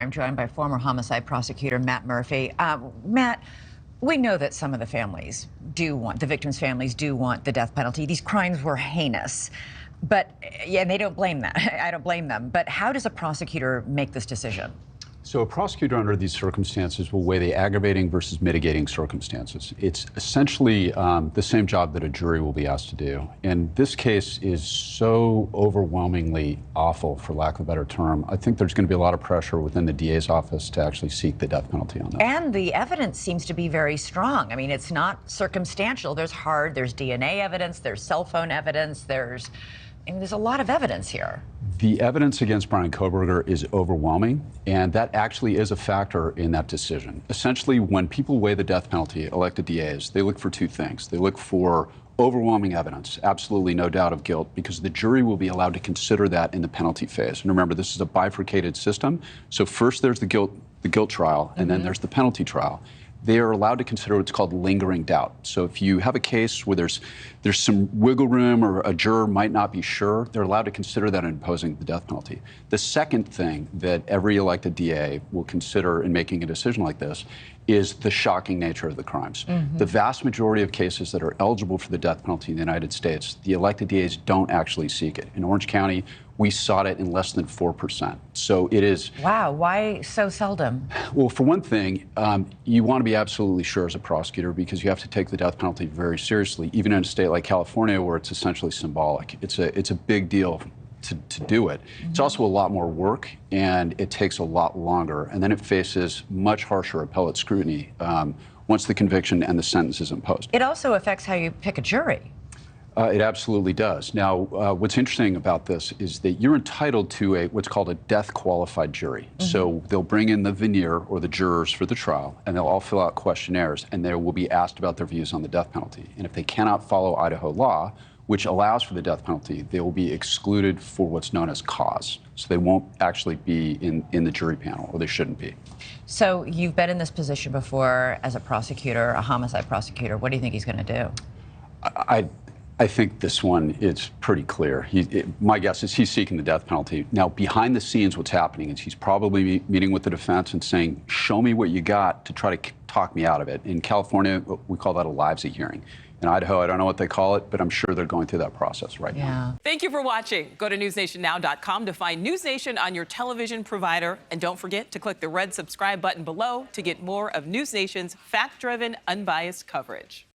I'm joined by former homicide prosecutor Matt Murphy. Matt, we know that some of the victims' families do want the death penalty. These crimes were heinous, but yeah, and they don't blame that. I don't blame them. But how does a prosecutor make this decision? So a prosecutor under these circumstances will weigh the aggravating versus mitigating circumstances. It's essentially the same job that a jury will be asked to do. And this case is so overwhelmingly awful, for lack of a better term. I think there's going to be a lot of pressure within the DA's office to actually seek the death penalty on that. And the evidence seems to be very strong. I mean, it's not circumstantial. There's DNA evidence, there's cell phone evidence, there's a lot of evidence here. The evidence against Bryan Kohberger is overwhelming, and that actually is a factor in that decision. Essentially, when people weigh the death penalty, elected DAs, they look for two things. They look for overwhelming evidence, absolutely no doubt of guilt, because the jury will be allowed to consider that in the penalty phase. And remember, this is a bifurcated system. So first there's the guilt trial, and then there's the penalty trial. They are allowed to consider what's called lingering doubt. So if you have a case where there's some wiggle room or a juror might not be sure, they're allowed to consider that in imposing the death penalty. The second thing that every elected DA will consider in making a decision like this is the shocking nature of the crimes. The vast majority of cases that are eligible for the death penalty in the United States, the elected DAs don't actually seek it. In Orange County, we sought it in less than 4%. So it is... Wow, why so seldom? Well, for one thing, you want to be absolutely sure as a prosecutor because you have to take the death penalty very seriously, even in a state like California where it's essentially symbolic. It's a big deal to do it. It's also a lot more work, and it takes a lot longer. And then it faces much harsher appellate scrutiny once the conviction and the sentence is imposed. It also affects how you pick a jury. It absolutely does. Now, what's interesting about this is that you're entitled to what's called a death-qualified jury. So they'll bring in the veneer or the jurors for the trial, and they'll all fill out questionnaires, and they will be asked about their views on the death penalty. And if they cannot follow Idaho law, which allows for the death penalty, they will be excluded for what's known as cause. So they won't actually be in the jury panel, or they shouldn't be. So you've been in this position before as a prosecutor, a homicide prosecutor. What do you think he's going to do? I think this one is pretty clear. My guess is he's seeking the death penalty. Now, behind the scenes, what's happening is he's probably meeting with the defense and saying, show me what you got to try to talk me out of it. In California, we call that a livesy hearing. In Idaho, I don't know what they call it, but I'm sure they're going through that process right now. Thank you for watching. Go to newsnationnow.com to find NewsNation on your television provider. And don't forget to click the red subscribe button below to get more of NewsNation's fact-driven, unbiased coverage.